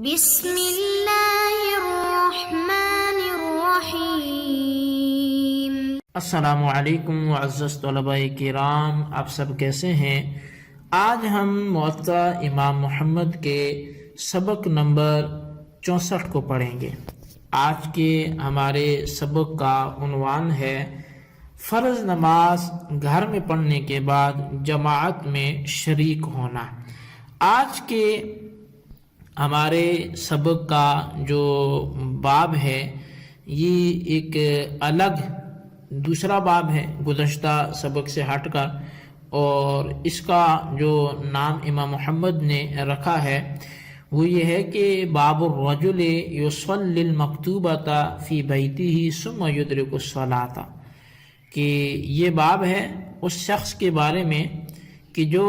بسم اللہ الرحمن الرحیم۔ السلام علیکم معزز طلباء کرام، آپ سب کیسے ہیں؟ آج ہم موطا امام محمد کے سبق نمبر 64 کو پڑھیں گے۔ آج کے ہمارے سبق کا عنوان ہے فرض نماز گھر میں پڑھنے کے بعد جماعت میں شریک ہونا۔ آج کے ہمارے سبق کا جو باب ہے یہ ایک الگ دوسرا باب ہے گزشتہ سبق سے ہٹ کر، اور اس کا جو نام امام محمد نے رکھا ہے وہ یہ ہے کہ باب الرجل یصلی المکتوبۃ فی بیتہ ثم یدرک الصلاۃ، کہ یہ باب ہے اس شخص کے بارے میں کہ جو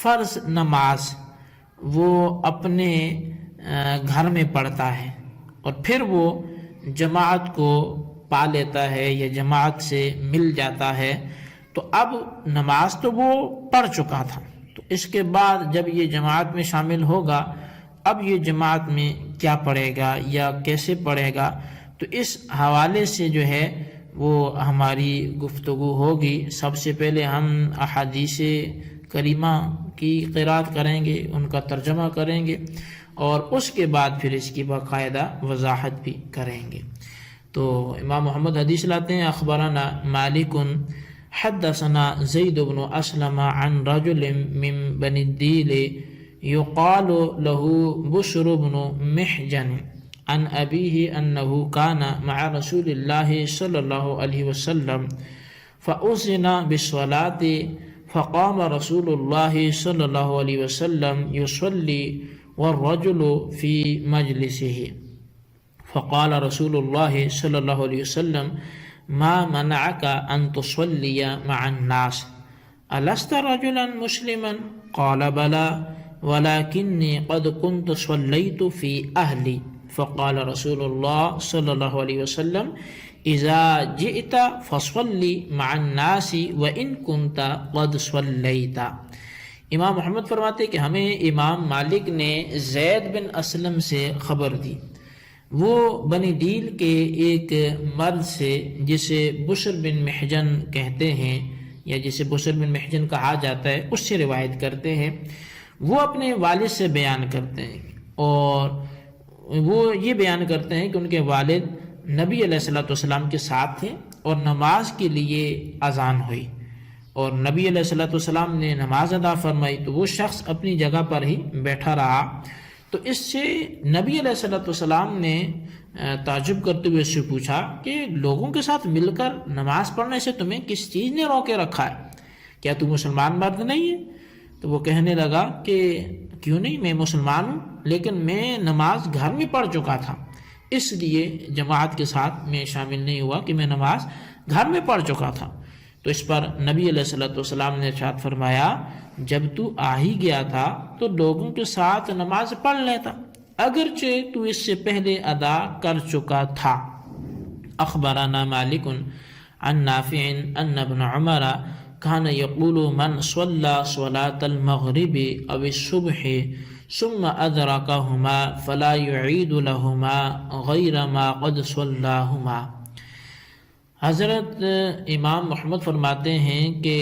فرض نماز وہ اپنے گھر میں پڑھتا ہے اور پھر وہ جماعت کو پا لیتا ہے یا جماعت سے مل جاتا ہے، تو اب نماز تو وہ پڑھ چکا تھا، تو اس کے بعد جب یہ جماعت میں شامل ہوگا اب یہ جماعت میں کیا پڑھے گا یا کیسے پڑھے گا، تو اس حوالے سے جو ہے وہ ہماری گفتگو ہوگی۔ سب سے پہلے ہم احادیث کریمہ کی قرات کریں گے، ان کا ترجمہ کریں گے، اور اس کے بعد پھر اس کی باقاعدہ وضاحت بھی کریں گے۔ تو امام محمد حدیث لاتے ہیں، اخبرنا مالک حدثنا زید بن اسلم عن رجل من بنی الدیل یقال له بشر بن محجن عن ابیہ انه كان مع رسول اللہ صلی اللہ علیہ وسلم فأذن بالصلاة فقام رسول اللہ صلی اللہ علیہ وسلم يصلي والرجل في مجلسه فقال رسول اللہ صلی اللہ علیہ وسلم ما منعك ان تصلي مع الناس ألست رجلا مسلما قال بلى ولكني قد كنت صليت في أهلي فقال رسول اللہ صلی اللہ علیہ وسلم اذا جئت فصلی مع الناس وان كنت قد صلیت۔ امام محمد فرماتے کہ ہمیں امام مالک نے زید بن اسلم سے خبر دی، وہ بنی ڈیل کے ایک مرد سے جسے بشر بن محجن کہتے ہیں یا جسے بشر بن محجن کہا جاتا ہے، اس سے روایت کرتے ہیں۔ وہ اپنے والد سے بیان کرتے ہیں اور وہ یہ بیان کرتے ہیں کہ ان کے والد نبی علیہ السلام کے ساتھ تھے اور نماز کے لیے اذان ہوئی اور نبی علیہ السلام نے نماز ادا فرمائی، تو وہ شخص اپنی جگہ پر ہی بیٹھا رہا۔ تو اس سے نبی علیہ السلام نے تعجب کرتے ہوئے اس سے پوچھا کہ لوگوں کے ساتھ مل کر نماز پڑھنے سے تمہیں کس چیز نے روکے رکھا ہے؟ کیا تو مسلمان مرد نہیں ہے؟ تو وہ کہنے لگا کہ کیوں نہیں، میں مسلمان ہوں لیکن میں نماز گھر میں پڑھ چکا تھا، اس لیے جماعت کے ساتھ میں شامل نہیں ہوا کہ میں نماز گھر میں پڑھ چکا تھا۔ تو اس پر نبی علیہ السلام نے ارشاد فرمایا جب تو آ ہی گیا تھا تو لوگوں کے ساتھ نماز پڑھ لیتا اگرچہ تو اس سے پہلے ادا کر چکا تھا۔ اخبرنا مالک عن نافع ان ابن عمر كان يقول من صلى صلاة المغرب او الصبح ثم ادركهما فلا يعيد لهما غير ما قد صلاهما۔ حضرت امام محمد فرماتے ہیں کہ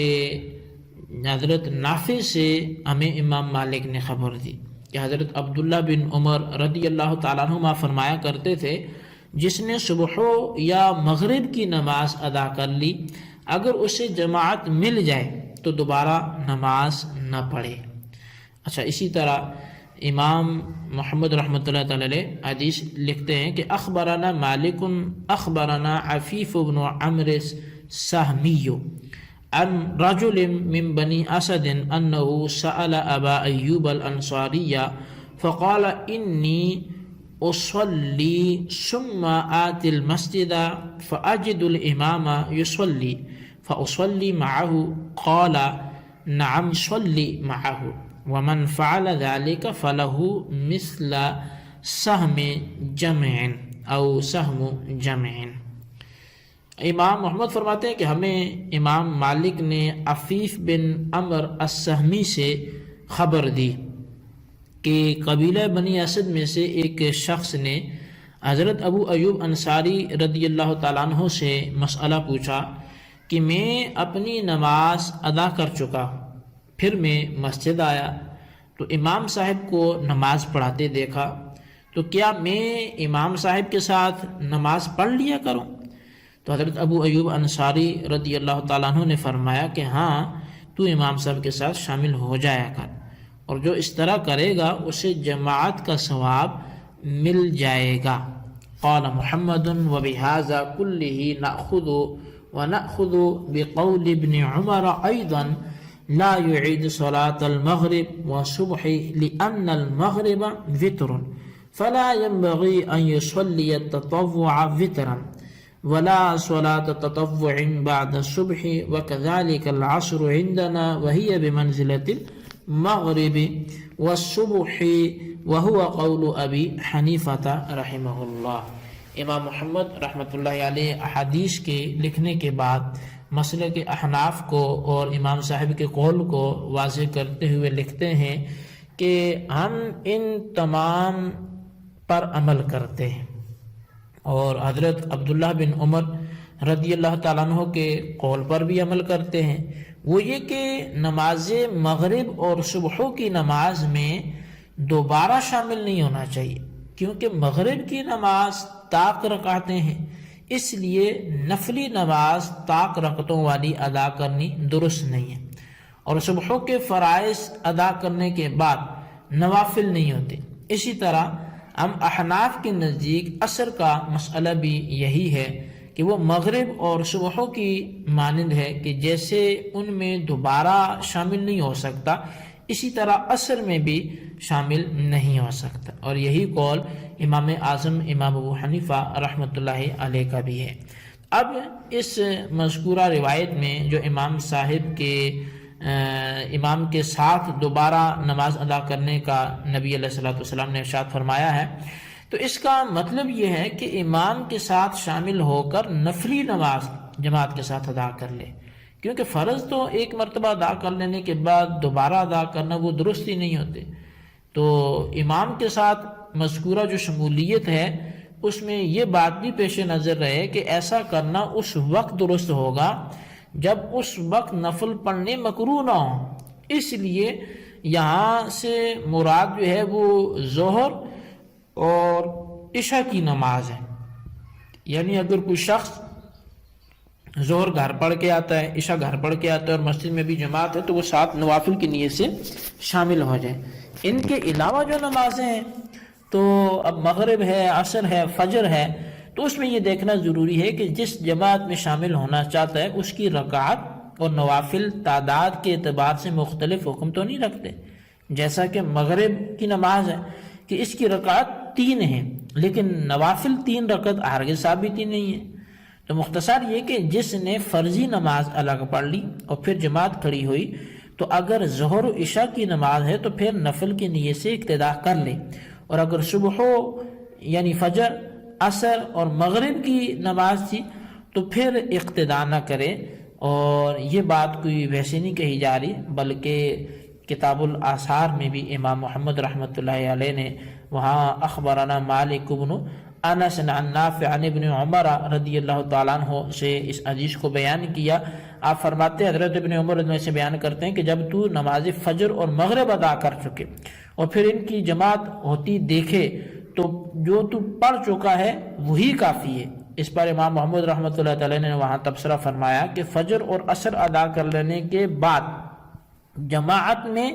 حضرت نافع سے ہمیں امام مالک نے خبر دی کہ حضرت عبداللہ بن عمر رضی اللہ تعالیٰ عنہما فرمایا کرتے تھے جس نے صبح یا مغرب کی نماز ادا کر لی اگر اسے جماعت مل جائے تو دوبارہ نماز نہ پڑھے۔ اچھا، اسی طرح امام محمد رحمۃ اللہ تعالی علیہ حدیث لکھتے ہیں کہ اخبرنا مالک اخبرنا عفیف بن عمرو السہمی عن رجل من بني اسد انه سأل ابا ایوب الانصاری فقال انی اصلی ثم آتی المسجد فاجد الامام يصلي فاصلی معه قال نعم صلی معه ومن فعل ذلك فله مثل سهم جمع او سهم جمع۔ امام محمد فرماتے ہیں کہ ہمیں امام مالک نے عفیف بن عمر السہمی سے خبر دی کہ قبیلہ بنی اسد میں سے ایک شخص نے حضرت ابو ایوب انصاری رضی اللہ تعالیٰ عنہ سے مسئلہ پوچھا کہ میں اپنی نماز ادا کر چکا ہوں، پھر میں مسجد آیا تو امام صاحب کو نماز پڑھاتے دیکھا، تو کیا میں امام صاحب کے ساتھ نماز پڑھ لیا کروں؟ تو حضرت ابو ایوب انصاری رضی اللہ تعالیٰ عنہ نے فرمایا کہ ہاں، تو امام صاحب کے ساتھ شامل ہو جایا کر، اور جو اس طرح کرے گا اسے جماعت کا ثواب مل جائے گا۔ قال محمد وبهذا كله نأخذ بقول ابن عمر أيضا لا يعيد صلاة المغرب والصبح لأن المغرب وتر فلا ينبغي أن يصلي التطوع وترا ولا صلاة تطوع بعد الصبح وكذلك العصر عندنا وهي بمنزلة المغرب والصبح وهو قول ابی حنیفہ رحمہ اللہ۔ امام محمد رحمۃ اللہ علیہ احادیث کے لکھنے کے بعد مسئلے کے احناف کو اور امام صاحب کے قول کو واضح کرتے ہوئے لکھتے ہیں کہ ہم ان تمام پر عمل کرتے ہیں، اور حضرت عبداللہ بن عمر رضی اللہ تعالیٰ عنہ کے قول پر بھی عمل کرتے ہیں، وہ یہ کہ نماز مغرب اور صبح کی نماز میں دوبارہ شامل نہیں ہونا چاہیے، کیونکہ مغرب کی نماز طاق رکعتیں ہیں، اس لیے نفلی نماز طاق رکعتوں والی ادا کرنی درست نہیں ہے، اور صبح کے فرائض ادا کرنے کے بعد نوافل نہیں ہوتے۔ اسی طرح ہم احناف کے نزدیک عصر کا مسئلہ بھی یہی ہے کہ وہ مغرب اور صبح کی مانند ہے کہ جیسے ان میں دوبارہ شامل نہیں ہو سکتا، اسی طرح عصر میں بھی شامل نہیں ہو سکتا، اور یہی قول امام اعظم امام ابو حنیفہ رحمۃ اللہ علیہ کا بھی ہے۔ اب اس مذکورہ روایت میں جو امام صاحب کے امام کے ساتھ دوبارہ نماز ادا کرنے کا نبی علیہ الصلوۃ والسلام نے ارشاد فرمایا ہے، تو اس کا مطلب یہ ہے کہ امام کے ساتھ شامل ہو کر نفلی نماز جماعت کے ساتھ ادا کر لے، کیونکہ فرض تو ایک مرتبہ ادا کر لینے کے بعد دوبارہ ادا کرنا وہ درست ہی نہیں ہوتے۔ تو امام کے ساتھ مذکورہ جو شمولیت ہے اس میں یہ بات بھی پیش نظر رہے کہ ایسا کرنا اس وقت درست ہوگا جب اس وقت نفل پڑھنے مکروہ نہ ہوں، اس لیے یہاں سے مراد جو ہے وہ ظہر اور عشاء کی نماز ہے، یعنی اگر کوئی شخص ظہر گھر پڑھ کے آتا ہے، عشاء گھر پڑھ کے آتا ہے اور مسجد میں بھی جماعت ہے تو وہ 7 نوافل کی نیت سے شامل ہو جائیں۔ ان کے علاوہ جو نمازیں ہیں تو اب مغرب ہے، عصر ہے، فجر ہے، تو اس میں یہ دیکھنا ضروری ہے کہ جس جماعت میں شامل ہونا چاہتا ہے اس کی رکعت اور نوافل تعداد کے اعتبار سے مختلف حکم تو نہیں رکھتے، جیسا کہ مغرب کی نماز ہے کہ اس کی رکعت 3 ہیں لیکن نوافل 3 رکعت ہرگز ثابت ہی نہیں ہے۔ تو مختصر یہ کہ جس نے فرضی نماز الگ پڑھ لی اور پھر جماعت کھڑی ہوئی تو اگر ظہر و عشاء کی نماز ہے تو پھر نفل کی نیت سے اقتدا کر لے، اور اگر صبح یعنی فجر، عصر اور مغرب کی نماز تھی تو پھر اقتدا نہ کرے۔ اور یہ بات کوئی ویسے نہیں کہی جا رہی، بلکہ کتاب الآثار میں بھی امام محمد رحمۃ اللہ علیہ نے وہاں اخبرنا مالک بن انس عن نافع عن ابن عمر رضی اللہ تعالیٰ عنہ سے اس حدیث کو بیان کیا۔ آپ فرماتے ہیں حضرت ابن عمر میں سے بیان کرتے ہیں کہ جب تو نماز فجر اور مغرب ادا کر چکے اور پھر ان کی جماعت ہوتی دیکھے تو جو تو پڑھ چکا ہے وہی کافی ہے۔ اس پر امام محمد رحمۃ اللہ تعالیٰ نے وہاں تبصرہ فرمایا کہ فجر اور عصر ادا کر لینے کے بعد جماعت میں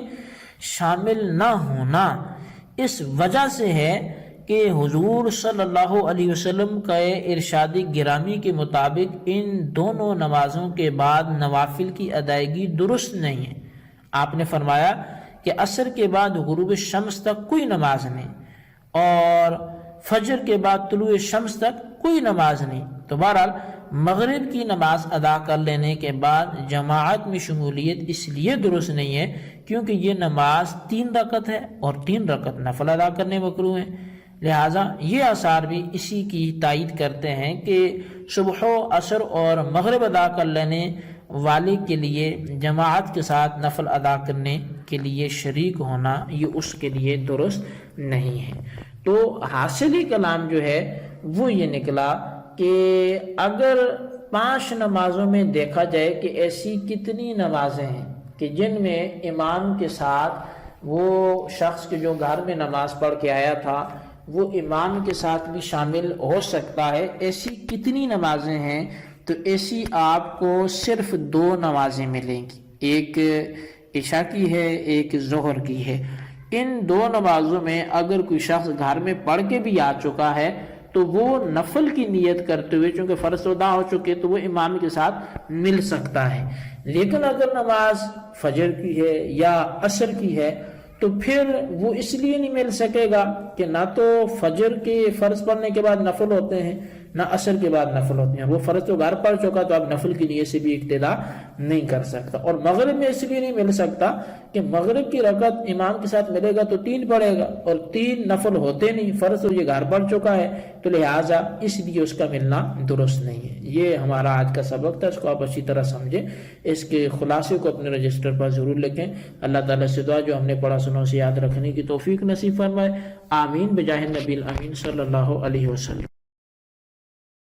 شامل نہ ہونا اس وجہ سے ہے کہ حضور صلی اللہ علیہ وسلم کا ارشاد گرامی کے مطابق ان دونوں نمازوں کے بعد نوافل کی ادائیگی درست نہیں ہے۔ آپ نے فرمایا کہ عصر کے بعد غروب شمس تک کوئی نماز نہیں اور فجر کے بعد طلوع شمس تک کوئی نماز نہیں۔ تو بہرحال مغرب کی نماز ادا کر لینے کے بعد جماعت میں شمولیت اس لیے درست نہیں ہے کیونکہ یہ نماز 3 رکعت ہے اور 3 رکعت نفل ادا کرنے مکروہ ہیں، لہٰذا یہ آثار بھی اسی کی تائید کرتے ہیں کہ صبح، عصر اور مغرب ادا کر لینے والے کے لیے جماعت کے ساتھ نفل ادا کرنے کے لیے شریک ہونا یہ اس کے لیے درست نہیں ہے۔ تو حاصل کلام جو ہے وہ یہ نکلا کہ اگر 5 نمازوں میں دیکھا جائے کہ ایسی کتنی نمازیں ہیں کہ جن میں امام کے ساتھ وہ شخص کے جو گھر میں نماز پڑھ کے آیا تھا وہ امام کے ساتھ بھی شامل ہو سکتا ہے، ایسی کتنی نمازیں ہیں؟ تو ایسی آپ کو صرف 2 نمازیں ملیں گی، ایک عشاء کی ہے، ایک ظہر کی ہے۔ ان 2 نمازوں میں اگر کوئی شخص گھر میں پڑھ کے بھی آ چکا ہے تو وہ نفل کی نیت کرتے ہوئے، چونکہ فرض ادا ہو چکے تو وہ امام کے ساتھ مل سکتا ہے۔ لیکن اگر نماز فجر کی ہے یا عصر کی ہے تو پھر وہ اس لیے نہیں مل سکے گا کہ نہ تو فجر کے فرض پڑھنے کے بعد نفل ہوتے ہیں نہ عصر کے بعد نفل ہوتے ہیں، وہ فرض تو گھر پڑھ چکا تو اب نفل کی نیت سے بھی اقتدا نہیں کر سکتا۔ اور مغرب میں اس لیے نہیں مل سکتا کہ مغرب کی رکعت امام کے ساتھ ملے گا تو 3 پڑھے گا اور 3 نفل ہوتے نہیں، فرض تو یہ گھر پڑھ چکا ہے، تو لہٰذا اس لیے اس کا ملنا درست نہیں ہے۔ یہ ہمارا آج کا سبق تھا، اس کو آپ اچھی طرح سمجھیں، اس کے خلاصے کو اپنے رجسٹر پر ضرور لکھیں۔ اللہ تعالیٰ سے دعا جو ہم نے پڑھا سنا اسے یاد رکھنے کی توفیق نصیب فرمائے، آمین بجاہ نبی الامین صلی اللہ علیہ وسلم۔